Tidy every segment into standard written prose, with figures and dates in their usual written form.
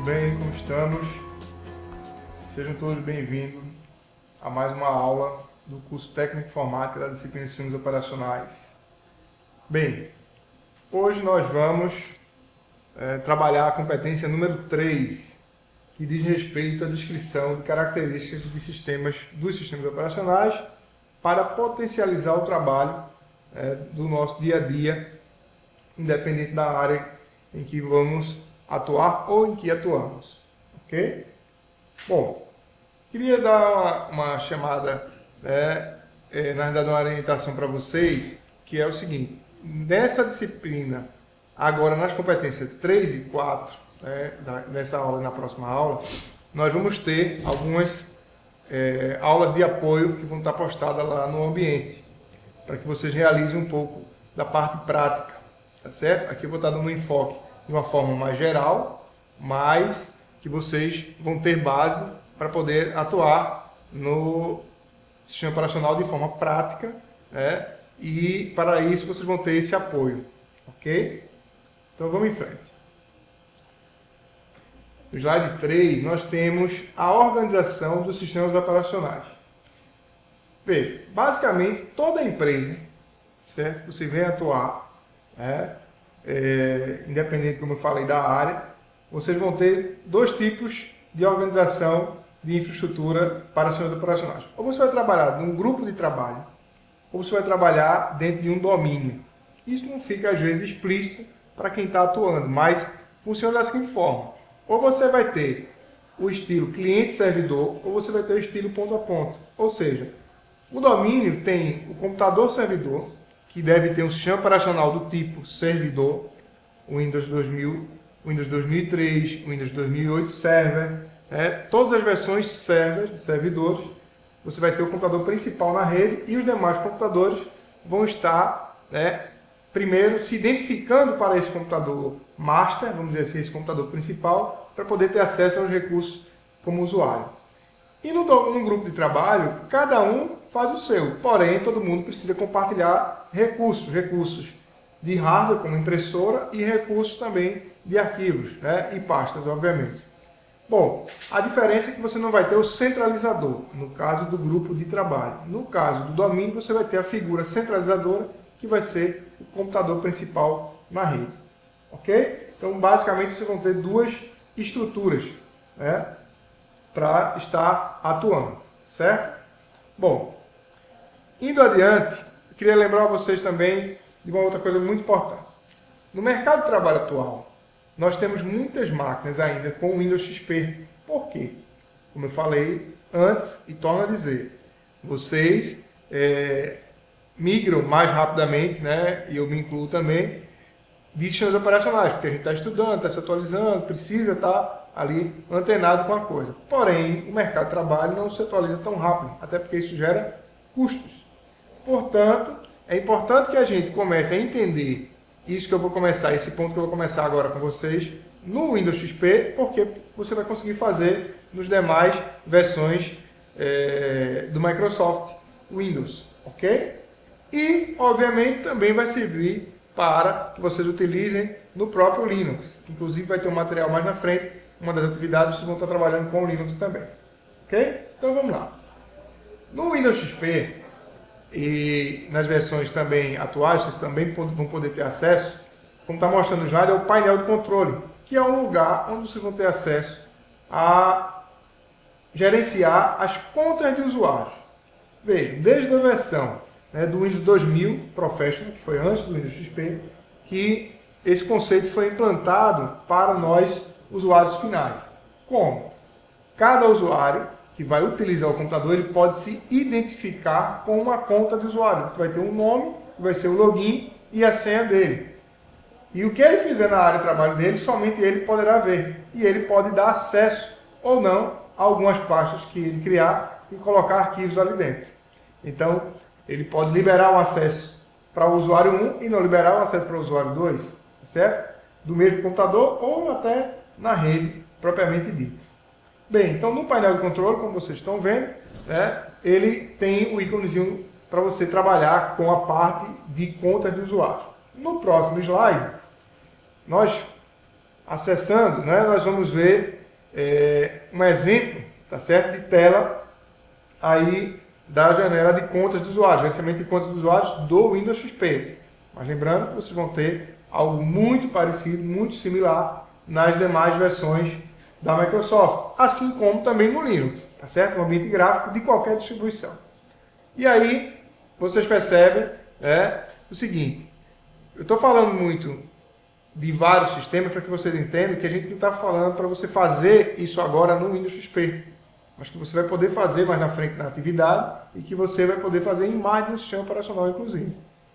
bem? Como estamos? Sejam todos bem-vindos a mais uma aula do curso Técnico Informática da disciplina de Sistemas Operacionais. Bem, hoje nós vamos trabalhar a competência número 3, que diz respeito à descrição de características de dos sistemas operacionais para potencializar o trabalho do nosso dia a dia, independente da área em que vamos atuar ou em que atuamos, ok? Bom, queria dar uma chamada, na verdade uma orientação para vocês, que é o seguinte: nessa disciplina, agora nas competências 3 e 4, nessa aula e na próxima aula, nós vamos ter algumas aulas de apoio que vão estar postadas lá no ambiente, para que vocês realizem um pouco da parte prática, tá certo? Aqui eu vou estar dando um enfoque de uma forma mais geral, mas que vocês vão ter base para poder atuar no sistema operacional de forma prática, e para isso vocês vão ter esse apoio, ok? Então vamos em frente. No slide 3, nós temos a organização dos sistemas operacionais. Veja, basicamente toda empresa, certo, que você vem atuar, independente, como eu falei, da área, vocês vão ter dois tipos de organização de infraestrutura para sistemas operacionais. Ou você vai trabalhar num grupo de trabalho, ou você vai trabalhar dentro de um domínio. Isso não fica, às vezes, explícito para quem está atuando, mas funciona da seguinte forma: ou você vai ter o estilo cliente-servidor, ou você vai ter o estilo ponto a ponto. Ou seja, o domínio tem o computador-servidor, que deve ter um sistema operacional do tipo servidor, Windows 2000, Windows 2003, Windows 2008 Server, todas as versões servers de servidores. Você vai ter o computador principal na rede e os demais computadores vão estar, primeiro se identificando para esse computador master, vamos dizer assim, esse computador principal, para poder ter acesso aos recursos como usuário. E no grupo de trabalho, cada um faz o seu, porém todo mundo precisa compartilhar recursos de hardware como impressora e recursos também de arquivos, e pastas, obviamente. Bom, a diferença é que você não vai ter o centralizador, no caso do grupo de trabalho. No caso do domínio, você vai ter a figura centralizadora, que vai ser o computador principal na rede. Ok? Então, basicamente, vocês vão ter duas estruturas, para estar atuando, certo? Bom, indo adiante, eu queria lembrar a vocês também de uma outra coisa muito importante. No mercado de trabalho atual, nós temos muitas máquinas ainda com Windows XP. Por quê? Como eu falei antes e torno a dizer, vocês migram mais rapidamente, e eu me incluo também, de sistemas operacionais, porque a gente está estudando, está se atualizando, precisa estar ali antenado com a coisa. Porém, o mercado de trabalho não se atualiza tão rápido, até porque isso gera custos. Portanto, é importante que a gente comece a entender isso que eu vou começar, esse ponto que eu vou começar agora com vocês, no Windows XP, porque você vai conseguir fazer nos demais versões do Microsoft Windows, ok? E, obviamente, também vai servir para que vocês utilizem no próprio Linux. Inclusive, vai ter um material mais na frente, uma das atividades vocês vão estar trabalhando com o Linux também. Ok? Então, vamos lá. No Windows XP, e nas versões também atuais, vocês também vão poder ter acesso, como está mostrando no slide, é o painel de controle, que é um lugar onde vocês vão ter acesso a gerenciar as contas de usuários. Veja, desde a versão do Windows 2000 Professional, que foi antes do Windows XP, que esse conceito foi implantado para nós, usuários finais. Como? Cada usuário que vai utilizar o computador, ele pode se identificar com uma conta de usuário. Vai ter um nome, vai ser o login e a senha dele. E o que ele fizer na área de trabalho dele, somente ele poderá ver. E ele pode dar acesso ou não a algumas pastas que ele criar e colocar arquivos ali dentro. Então, ele pode liberar o acesso para o usuário 1 e não liberar o acesso para o usuário 2, certo? Do mesmo computador ou até na rede propriamente dita. Bem, então no painel de controle, como vocês estão vendo, ele tem o íconezinho para você trabalhar com a parte de contas de usuário. No próximo slide, nós acessando, né, nós vamos ver um exemplo, tá certo, de tela aí da janela de contas do usuário, gerenciamento de contas dos usuários do Windows XP. Mas lembrando que vocês vão ter algo muito parecido, muito similar nas demais versões da Microsoft, assim como também no Linux, tá certo? No ambiente gráfico de qualquer distribuição. E aí, vocês percebem o seguinte, eu estou falando muito de vários sistemas para que vocês entendam que a gente não está falando para você fazer isso agora no Windows XP, mas que você vai poder fazer mais na frente na atividade e que você vai poder fazer em mais de um sistema operacional, inclusive,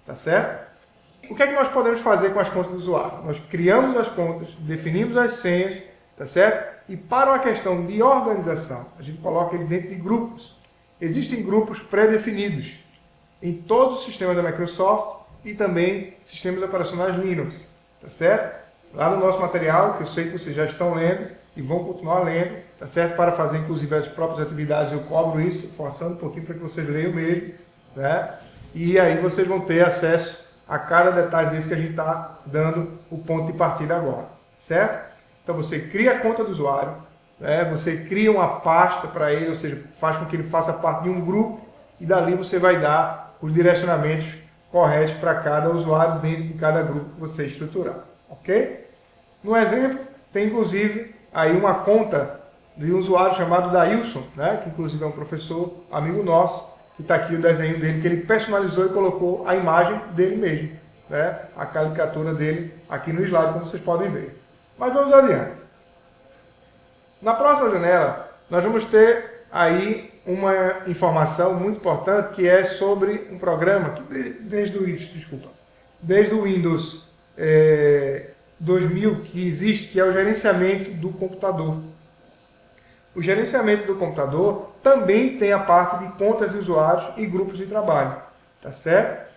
tá certo? O que é que nós podemos fazer com as contas do usuário? Nós criamos as contas, definimos as senhas, tá certo? E para uma questão de organização, a gente coloca ele dentro de grupos. Existem grupos pré-definidos em todos os sistemas da Microsoft e também sistemas operacionais Linux, tá certo? Lá no nosso material, que eu sei que vocês já estão lendo e vão continuar lendo, tá certo? Para fazer inclusive as próprias atividades, eu cobro isso, forçando um pouquinho para que vocês leiam mesmo, né? E aí vocês vão ter acesso a cada detalhe desse que a gente está dando o ponto de partida agora, certo? Então você cria a conta do usuário, né? Você cria uma pasta para ele, ou seja, faz com que ele faça parte de um grupo e dali você vai dar os direcionamentos corretos para cada usuário dentro de cada grupo que você estruturar, ok? No exemplo, tem inclusive aí uma conta de um usuário chamado Dailson, né? Que inclusive é um professor, amigo nosso, que está aqui o desenho dele, que ele personalizou e colocou a imagem dele mesmo, né? A caricatura dele aqui no slide, como vocês podem ver. Mas vamos adiante. Na próxima janela, nós vamos ter aí uma informação muito importante, que é sobre um programa que desde o Windows 2000 que existe, que é o gerenciamento do computador. O gerenciamento do computador também tem a parte de contas de usuários e grupos de trabalho, tá certo?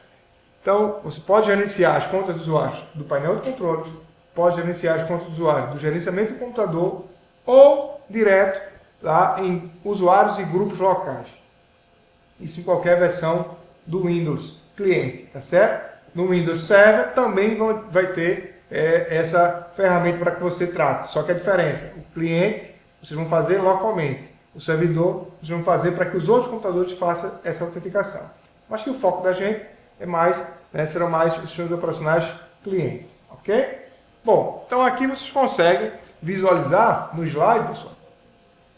Então, você pode gerenciar as contas de usuários do painel de controle, pode gerenciar as contas de usuários do gerenciamento do computador ou direto lá em usuários e grupos locais. Isso em qualquer versão do Windows cliente, tá certo? No Windows Server também vai ter essa ferramenta para que você trate, só que a diferença, o cliente vocês vão fazer localmente. O servidor, vocês vão fazer para que os outros computadores façam essa autenticação. Mas que o foco da gente é mais, serão mais os sistemas operacionais clientes. Ok? Bom, então aqui vocês conseguem visualizar no slide, pessoal,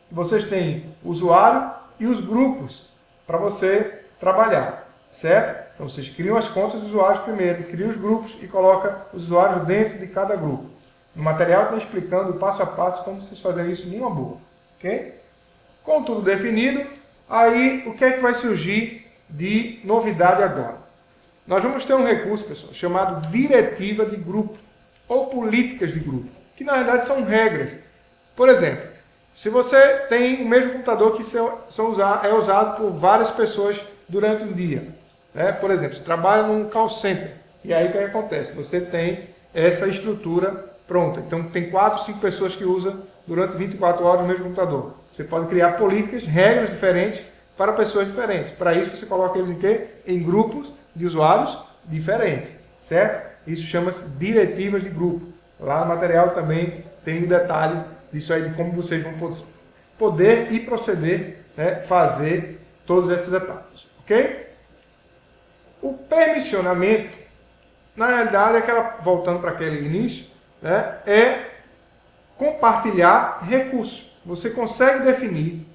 que vocês têm o usuário e os grupos para você trabalhar. Certo? Então vocês criam as contas dos usuários primeiro, criam os grupos e colocam os usuários dentro de cada grupo. No material está explicando passo a passo como vocês fazem isso numa boa, ok? Com tudo definido, aí o que é que vai surgir de novidade agora? Nós vamos ter um recurso, pessoal, chamado diretiva de grupo ou políticas de grupo, que na verdade são regras. Por exemplo, se você tem o mesmo computador que é usado por várias pessoas durante um dia, né? Por exemplo, você trabalha num call center, e aí o que acontece? Você tem essa estrutura pronta. Então, tem 4, 5 pessoas que usam durante 24 horas o mesmo computador. Você pode criar políticas, regras diferentes para pessoas diferentes. Para isso, você coloca eles em quê? Em grupos de usuários diferentes, certo? Isso chama-se diretivas de grupo. Lá no material também tem um detalhe disso aí, de como vocês vão poder e proceder, fazer todas essas etapas, ok? O permissionamento, na realidade, voltando para aquele início, é compartilhar recursos. Você consegue definir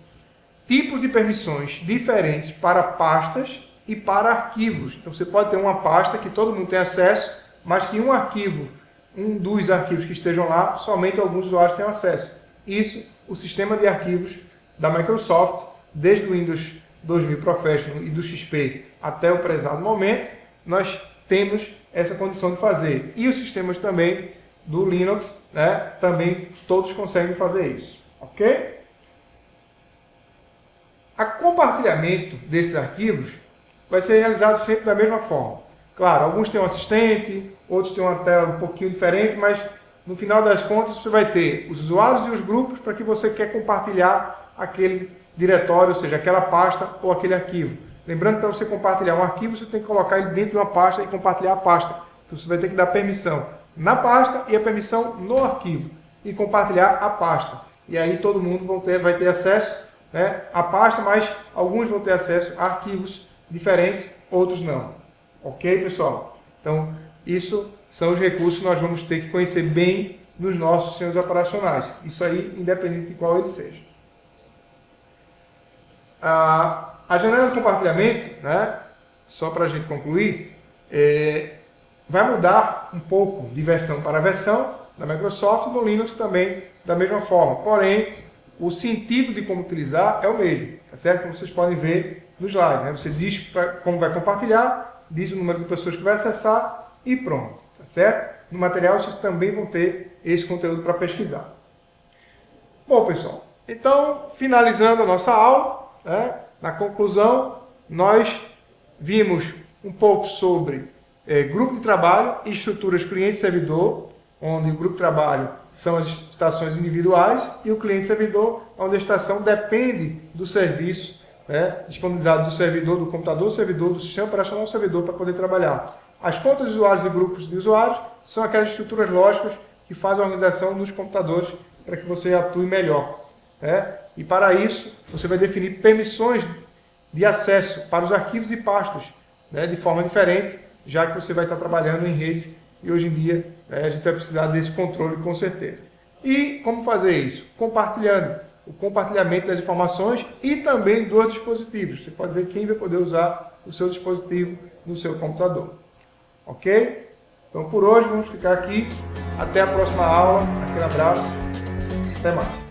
tipos de permissões diferentes para pastas e para arquivos. Então você pode ter uma pasta que todo mundo tem acesso, mas que um dos arquivos que estejam lá, somente alguns usuários têm acesso. Isso, o sistema de arquivos da Microsoft, desde o Windows 2000 Professional e do XP até o prezado momento, nós temos essa condição de fazer. E os sistemas também do Linux, também todos conseguem fazer isso, ok? O compartilhamento desses arquivos vai ser realizado sempre da mesma forma. Claro, alguns têm um assistente, outros têm uma tela um pouquinho diferente, mas no final das contas você vai ter os usuários e os grupos para que você quer compartilhar aquele diretório, ou seja, aquela pasta ou aquele arquivo. Lembrando que para você compartilhar um arquivo, você tem que colocar ele dentro de uma pasta e compartilhar a pasta. Então você vai ter que dar permissão na pasta e a permissão no arquivo e compartilhar a pasta. E aí todo mundo vai ter acesso, né, à pasta, mas alguns vão ter acesso a arquivos diferentes, outros não. Ok, pessoal? Então, isso são os recursos que nós vamos ter que conhecer bem nos nossos sistemas operacionais. Isso aí, independente de qual ele seja. A janela de compartilhamento, né, só para a gente concluir, vai mudar um pouco de versão para versão da Microsoft, no Linux também da mesma forma. Porém, o sentido de como utilizar é o mesmo, tá certo? Como vocês podem ver no slide, né? Você diz como vai compartilhar, diz o número de pessoas que vai acessar e pronto, tá certo? No material vocês também vão ter esse conteúdo para pesquisar. Bom, pessoal, então, finalizando a nossa aula, né, na conclusão, nós vimos um pouco sobre grupo de trabalho e estruturas cliente-servidor, onde o grupo de trabalho são as estações individuais e o cliente-servidor, onde a estação depende do serviço, né, disponibilizado do servidor, do computador servidor, do sistema operacional servidor para poder trabalhar. As contas de usuários e grupos de usuários são aquelas estruturas lógicas que fazem a organização dos computadores para que você atue melhor, né? E para isso, você vai definir permissões de acesso para os arquivos e pastas, né, de forma diferente, já que você vai estar trabalhando em redes e hoje em dia, né, a gente vai precisar desse controle com certeza. E como fazer isso? Compartilhando. O compartilhamento das informações e também dos dispositivos. Você pode dizer quem vai poder usar o seu dispositivo no seu computador. Ok? Então por hoje vamos ficar aqui. Até a próxima aula. Aquele abraço. Até mais.